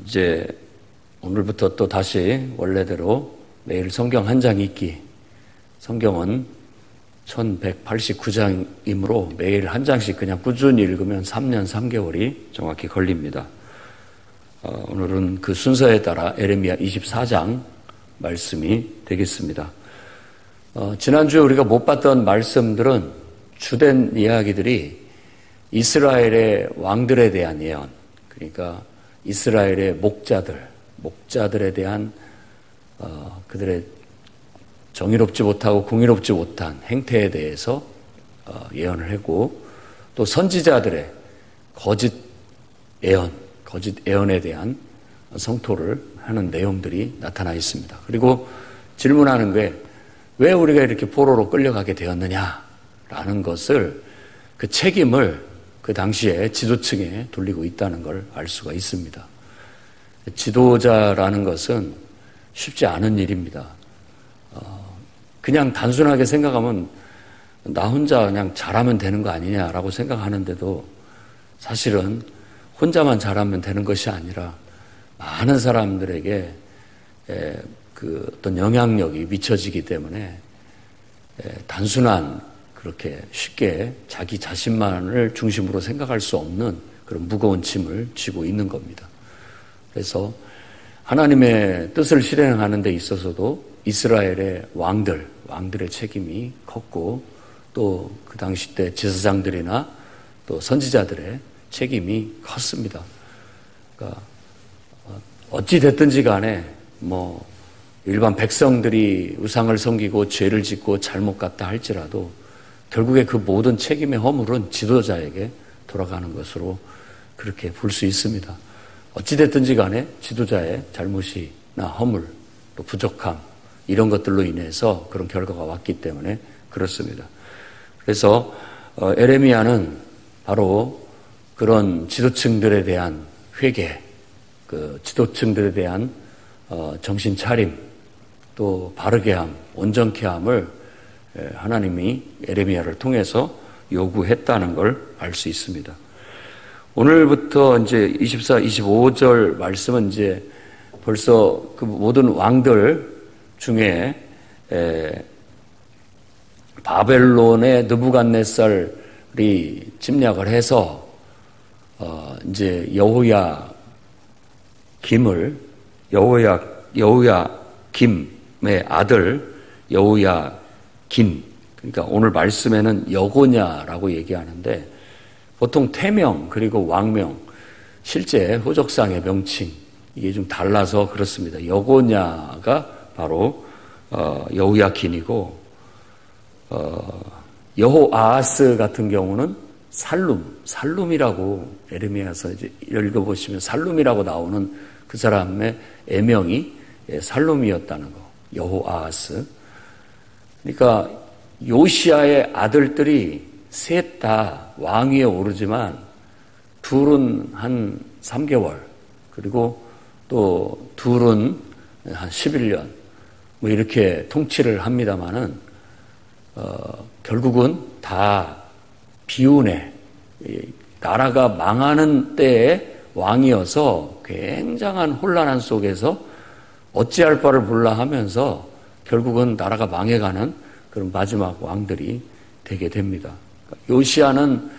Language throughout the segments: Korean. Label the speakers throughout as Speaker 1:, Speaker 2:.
Speaker 1: 이제 오늘부터 또 다시 원래대로 매일 성경 한 장 읽기. 성경은 1189장이므로 매일 한 장씩 그냥 꾸준히 읽으면 3년 3개월이 정확히 걸립니다. 오늘은 그 순서에 따라 에레미야 24장 말씀이 되겠습니다. 지난주에 우리가 못 봤던 말씀들은 주된 이야기들이 이스라엘의 왕들에 대한 예언, 그러니까 이스라엘의 목자들에 대한 그들의 정의롭지 못하고 공의롭지 못한 행태에 대해서 예언을 하고, 또 선지자들의 거짓 예언에 대한 성토를 하는 내용들이 나타나 있습니다. 그리고 질문하는 게 왜 우리가 이렇게 포로로 끌려가게 되었느냐라는 것을, 그 책임을 그 당시에 지도층에 돌리고 있다는 걸 알 수가 있습니다. 지도자라는 것은 쉽지 않은 일입니다. 그냥 단순하게 생각하면 나 혼자 그냥 잘하면 되는 거 아니냐라고 생각하는데도 사실은 혼자만 잘하면 되는 것이 아니라 많은 사람들에게 그 어떤 영향력이 미쳐지기 때문에 단순한, 그렇게 쉽게 자기 자신만을 중심으로 생각할 수 없는 그런 무거운 짐을 지고 있는 겁니다. 그래서 하나님의 뜻을 실행하는 데 있어서도 이스라엘의 왕들의 책임이 컸고, 또 그 당시 때 제사장들이나 또 선지자들의 책임이 컸습니다. 그러니까 어찌 됐든지 간에 일반 백성들이 우상을 섬기고 죄를 짓고 잘못 갔다 할지라도 결국에 그 모든 책임의 허물은 지도자에게 돌아가는 것으로 그렇게 볼 수 있습니다. 어찌 됐든지 간에 지도자의 잘못이나 허물, 또 부족함, 이런 것들로 인해서 그런 결과가 왔기 때문에 그렇습니다. 그래서 에레미야는 바로 그런 지도층들에 대한 회개, 그 지도층들에 대한 정신 차림, 또 바르게 함, 온전케 함을 하나님이 에레미야를 통해서 요구했다는 걸 알 수 있습니다. 오늘부터 이제 24, 25절 말씀은 이제 벌써 그 모든 왕들 중에 바벨론의 느부갓네살이 침략을 해서 이제 여호야김의 아들 여호야긴, 그러니까 오늘 말씀에는 여고냐라고 얘기하는데, 보통 태명 그리고 왕명, 실제 호적상의 명칭, 이게 좀 달라서 그렇습니다. 여고냐가 바로 여호야긴이고, 여호아하스 같은 경우는 살룸이라고, 에레미야서 이제 읽어보시면 살룸이라고 나오는 그 사람의 애명이 살룸이었다는 거, 여호아하스. 그러니까 요시야의 아들들이 셋 다 왕위에 오르지만 둘은 한 3개월, 그리고 또 둘은 한 11년 이렇게 통치를 합니다마는 결국은 다 비운의, 나라가 망하는 때의 왕이어서 굉장한 혼란한 속에서 어찌할 바를 몰라 하면서 결국은 나라가 망해가는 그런 마지막 왕들이 되게 됩니다. 요시야는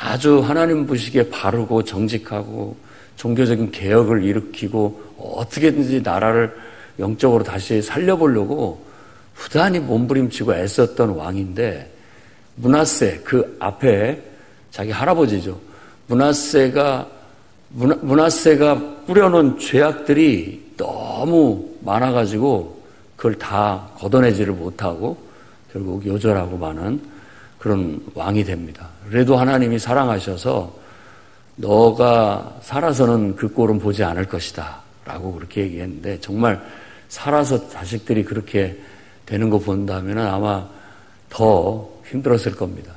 Speaker 1: 아주 하나님 보시기에 바르고 정직하고 종교적인 개혁을 일으키고 어떻게든지 나라를 영적으로 다시 살려보려고 부단히 몸부림치고 애썼던 왕인데, 므낫세, 그 앞에 자기 할아버지죠. 므낫세가 뿌려놓은 죄악들이 너무 많아가지고 그걸 다 걷어내지를 못하고 결국 요절하고 마는 그런 왕이 됩니다. 그래도 하나님이 사랑하셔서 너가 살아서는 그 꼴은 보지 않을 것이다 라고 그렇게 얘기했는데, 정말 살아서 자식들이 그렇게 되는 거 본다면 아마 더 힘들었을 겁니다.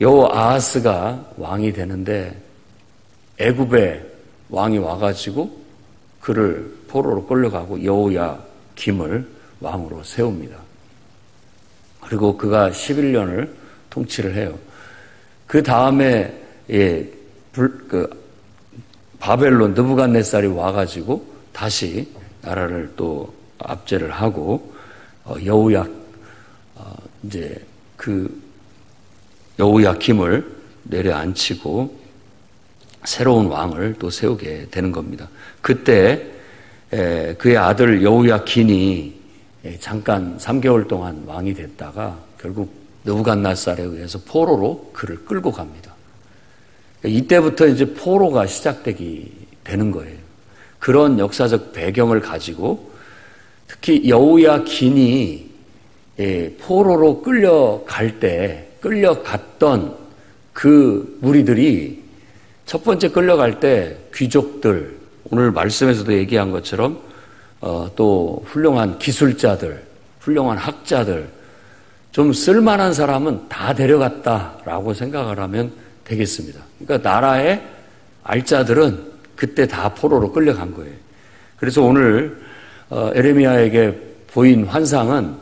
Speaker 1: 여호아하스가 왕이 되는데 애굽의 왕이 와가지고 그를 포로로 끌려가고 여호야김을 왕으로 세웁니다. 그리고 그가 11년을 통치를 해요. 그 다음에 바벨론 느부갓네살이 와가지고 다시 나라를 또 압제를 하고 이제 그 여호야김을 내려앉히고 새로운 왕을 또 세우게 되는 겁니다. 그때 그의 아들 여호야긴이 잠깐 3개월 동안 왕이 됐다가 결국 느부갓네살에 의해서 포로로 그를 끌고 갑니다. 이때부터 이제 포로가 시작되게 되는 거예요. 그런 역사적 배경을 가지고 특히 여호야긴이 포로로 끌려갔던 그 무리들이 첫 번째 끌려갈 때 귀족들, 오늘 말씀에서도 얘기한 것처럼 또 훌륭한 기술자들, 훌륭한 학자들, 좀 쓸만한 사람은 다 데려갔다라고 생각을 하면 되겠습니다. 그러니까 나라의 알짜들은 그때 다 포로로 끌려간 거예요. 그래서 오늘 에레미야에게 보인 환상은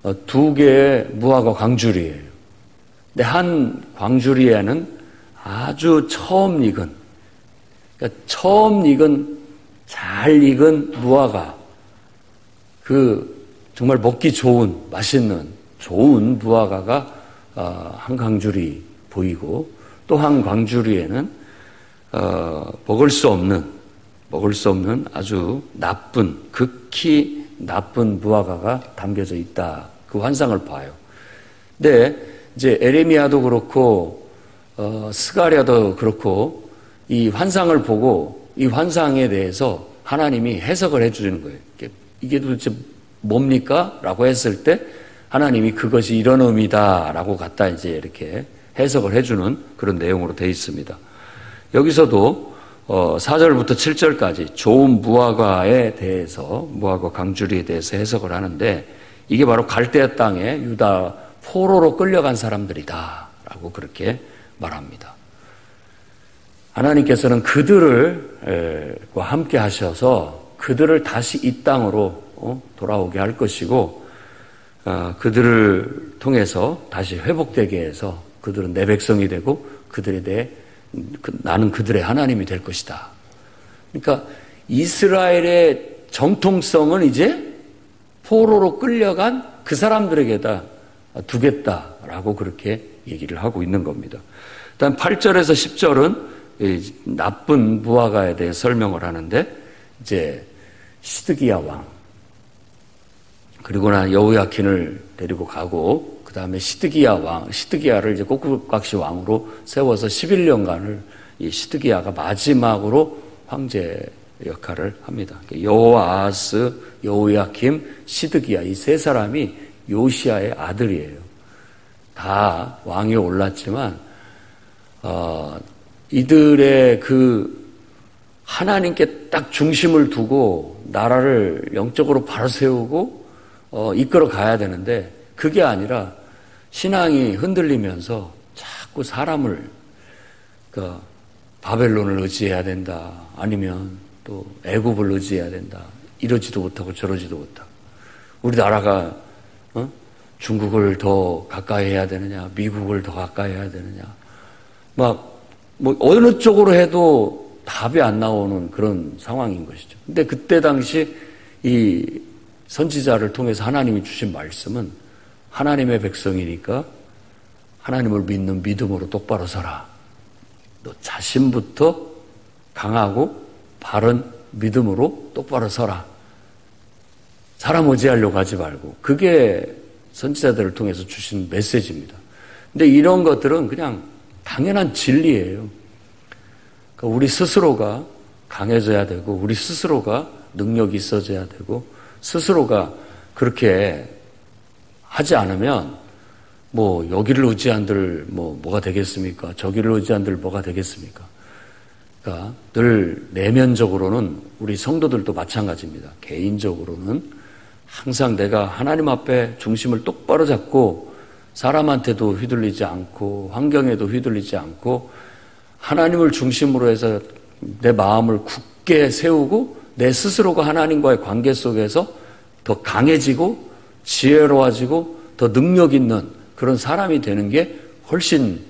Speaker 1: 2개의 무화과 광주리예요. 근데 한 광주리에는 아주 처음 익은, 그러니까 처음 익은, 잘 익은 무화과, 정말 먹기 좋은, 맛있는, 좋은 무화과가 한 광주리 보이고, 또 한 광주리에는 먹을 수 없는 아주 나쁜, 극히 나쁜 무화과가 담겨져 있다. 그 환상을 봐요. 근데 이제 에레미야도 그렇고 스가랴도 그렇고 이 환상을 보고 이 환상에 대해서 하나님이 해석을 해주는 거예요. 이게 도대체 뭡니까? 라고 했을 때 하나님이 그것이 이런 의미다 라고 갖다 이제 이렇게 해석을 해주는 그런 내용으로 되어 있습니다. 여기서도 4절부터 7절까지 좋은 무화과에 대해서, 무화과 강주리에 대해서 해석을 하는데 이게 바로 갈대아 땅에 유다 포로로 끌려간 사람들이다 라고 그렇게 말합니다. 하나님께서는 그들과 함께 하셔서 그들을 다시 이 땅으로 돌아오게 할 것이고 그들을 통해서 다시 회복되게 해서 그들은 내 백성이 되고 그들에 대해 나는 그들의 하나님이 될 것이다. 그러니까 이스라엘의 정통성은 이제 포로로 끌려간 그 사람들에게다 두겠다라고 그렇게 얘기를 하고 있는 겁니다. 일단 8절에서 10절은 나쁜 무화과에 대해 설명을 하는데 이제 시드기야 왕 그리고 나 여호야킨을 데리고 가고 그 다음에 시드기야를 이제 꼭두각시 왕으로 세워서 11년간을 이 시드기야가 마지막으로 황제 역할을 합니다. 여호아하스, 여호야김, 시드기야 이 세 사람이 요시야의 아들이에요. 다 왕위에 올랐지만 이들의 그 하나님께 딱 중심을 두고 나라를 영적으로 바로 세우고 이끌어 가야 되는데 그게 아니라 신앙이 흔들리면서 자꾸 사람을 바벨론을 의지해야 된다. 아니면 또 애굽을 의지해야 된다. 이러지도 못하고 저러지도 못하고 우리 나라가 중국을 더 가까이 해야 되느냐, 미국을 더 가까이 해야 되느냐, 어느 쪽으로 해도 답이 안 나오는 그런 상황인 것이죠. 근데 그때 당시 이 선지자를 통해서 하나님이 주신 말씀은 하나님의 백성이니까 하나님을 믿는 믿음으로 똑바로 서라. 너 자신부터 강하고 바른 믿음으로 똑바로 서라. 사람 의지하려고 하지 말고. 그게 선지자들을 통해서 주신 메시지입니다. 근데 이런 것들은 그냥 당연한 진리예요. 그러니까 우리 스스로가 강해져야 되고 우리 스스로가 능력이 있어져야 되고 스스로가 그렇게 하지 않으면 여기를 의지한들 뭐가 되겠습니까? 저기를 의지한들 뭐가 되겠습니까? 그러니까 늘 내면적으로는 우리 성도들도 마찬가지입니다. 개인적으로는 항상 내가 하나님 앞에 중심을 똑바로 잡고 사람한테도 휘둘리지 않고 환경에도 휘둘리지 않고 하나님을 중심으로 해서 내 마음을 굳게 세우고 내 스스로가 하나님과의 관계 속에서 더 강해지고 지혜로워지고 더 능력 있는 그런 사람이 되는 게 훨씬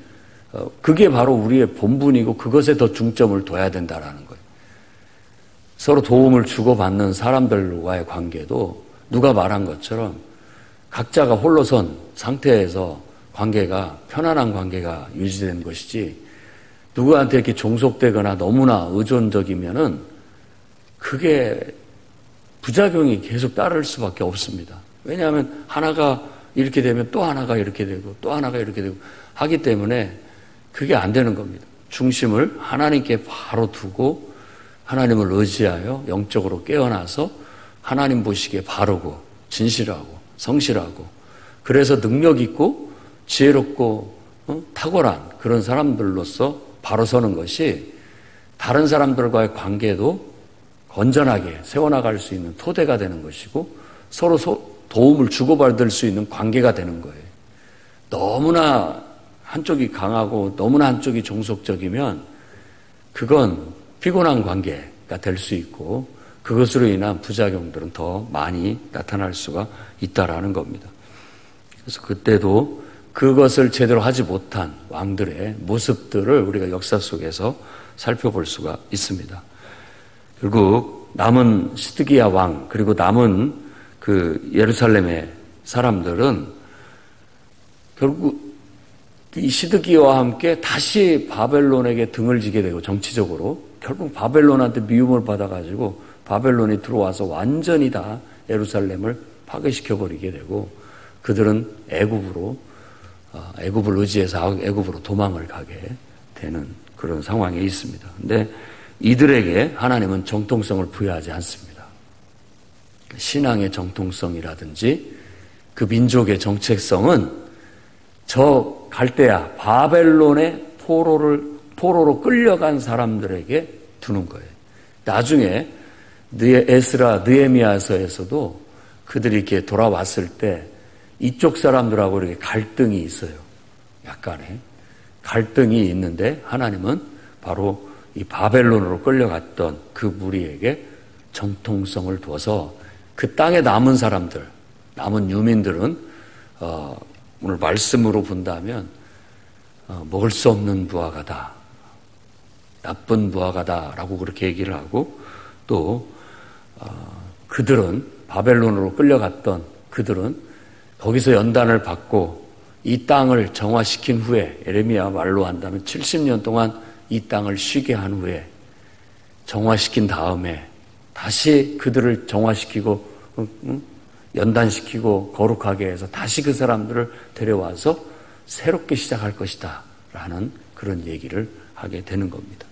Speaker 1: 그게 바로 우리의 본분이고 그것에 더 중점을 둬야 된다라는 거예요. 서로 도움을 주고받는 사람들과의 관계도 누가 말한 것처럼 각자가 홀로선 상태에서 관계가 편안한 관계가 유지되는 것이지 누구한테 이렇게 종속되거나 너무나 의존적이면은 그게 부작용이 계속 따를 수밖에 없습니다. 왜냐하면 하나가 이렇게 되면 또 하나가 이렇게 되고 또 하나가 이렇게 되고 하기 때문에 그게 안 되는 겁니다. 중심을 하나님께 바로 두고 하나님을 의지하여 영적으로 깨어나서 하나님 보시기에 바르고 진실하고 성실하고 그래서 능력 있고 지혜롭고 탁월한 그런 사람들로서 바로 서는 것이 다른 사람들과의 관계도 건전하게 세워나갈 수 있는 토대가 되는 것이고 서로 도움을 주고받을 수 있는 관계가 되는 거예요. 너무나 한쪽이 강하고 너무나 한쪽이 종속적이면 그건 피곤한 관계가 될 수 있고 그것으로 인한 부작용들은 더 많이 나타날 수가 있다라는 겁니다. 그래서 그때도 그것을 제대로 하지 못한 왕들의 모습들을 우리가 역사 속에서 살펴볼 수가 있습니다. 결국 남은 시드기야 왕 그리고 남은 그 예루살렘의 사람들은 결국 이 시드기야와 함께 다시 바벨론에게 등을 지게 되고 정치적으로 결국 바벨론한테 미움을 받아가지고 바벨론이 들어와서 완전히 다 예루살렘을 파괴시켜버리게 되고 그들은 애굽을 의지해서 애굽으로 도망을 가게 되는 그런 상황에 있습니다. 그런데 이들에게 하나님은 정통성을 부여하지 않습니다. 신앙의 정통성이라든지 그 민족의 정체성은 저 갈대아 바벨론의 포로로 끌려간 사람들에게 두는 거예요. 나중에 에스라 느헤미야서에서도 그들이 이렇게 돌아왔을 때 이쪽 사람들하고 이렇게 갈등이 있어요. 약간의 갈등이 있는데 하나님은 바로 이 바벨론으로 끌려갔던 그 무리에게 정통성을 두어서 그 땅에 남은 사람들, 남은 유민들은 오늘 말씀으로 본다면 먹을 수 없는 부하가다, 나쁜 부하가다라고 그렇게 얘기를 하고 또 그들은 바벨론으로 끌려갔던 그들은 거기서 연단을 받고 이 땅을 정화시킨 후에 예레미야 말로 한다면 70년 동안 이 땅을 쉬게 한 후에 정화시킨 다음에 다시 그들을 정화시키고 연단시키고 거룩하게 해서 다시 그 사람들을 데려와서 새롭게 시작할 것이다 라는 그런 얘기를 하게 되는 겁니다.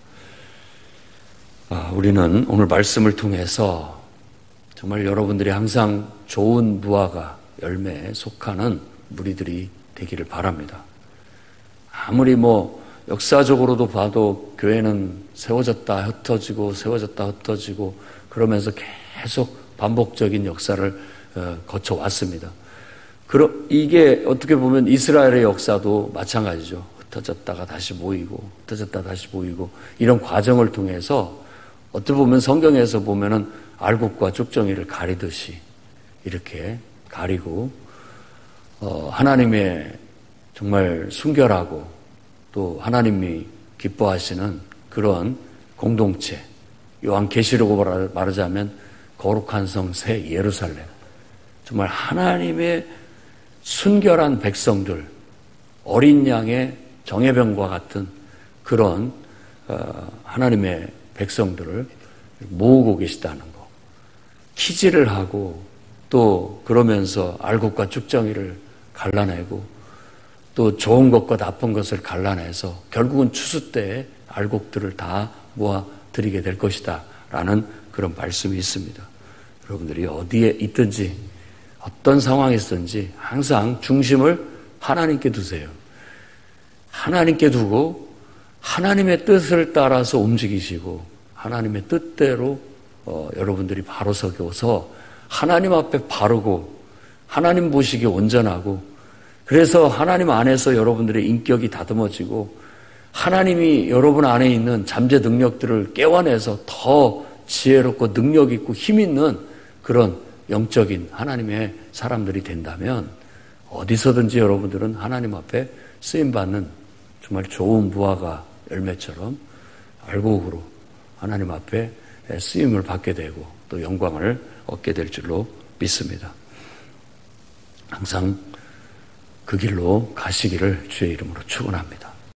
Speaker 1: 우리는 오늘 말씀을 통해서 정말 여러분들이 항상 좋은 무화과 열매에 속하는 무리들이 되기를 바랍니다. 아무리 역사적으로도 봐도 교회는 세워졌다 흩어지고 세워졌다 흩어지고 그러면서 계속 반복적인 역사를 거쳐왔습니다. 이게 어떻게 보면 이스라엘의 역사도 마찬가지죠. 흩어졌다가 다시 모이고 흩어졌다 다시 모이고 이런 과정을 통해서 어떻게 보면 성경에서 보면은 알곡과 쭉정이를 가리듯이 이렇게 가리고 하나님의 정말 순결하고 또 하나님이 기뻐하시는 그런 공동체, 요한계시록으로 말하자면 거룩한 성 새 예루살렘, 정말 하나님의 순결한 백성들, 어린 양의 정예병과 같은 그런 하나님의 백성들을 모으고 계시다는 거. 키질을 하고 또 그러면서 알곡과 쭉정이를 갈라내고 또 좋은 것과 나쁜 것을 갈라내서 결국은 추수 때에 알곡들을 다 모아드리게 될 것이다 라는 그런 말씀이 있습니다. 여러분들이 어디에 있든지 어떤 상황에 있든지 항상 중심을 하나님께 두세요. 하나님께 두고 하나님의 뜻을 따라서 움직이시고 하나님의 뜻대로 여러분들이 바로 서서 하나님 앞에 바르고 하나님 보시기에 온전하고 그래서 하나님 안에서 여러분들의 인격이 다듬어지고 하나님이 여러분 안에 있는 잠재 능력들을 깨워내서 더 지혜롭고 능력 있고 힘 있는 그런 영적인 하나님의 사람들이 된다면 어디서든지 여러분들은 하나님 앞에 쓰임받는 정말 좋은 무화과 열매처럼 알곡으로 하나님 앞에 쓰임을 받게 되고 또 영광을 얻게 될 줄로 믿습니다. 항상 그 길로 가시기를 주의 이름으로 축원합니다.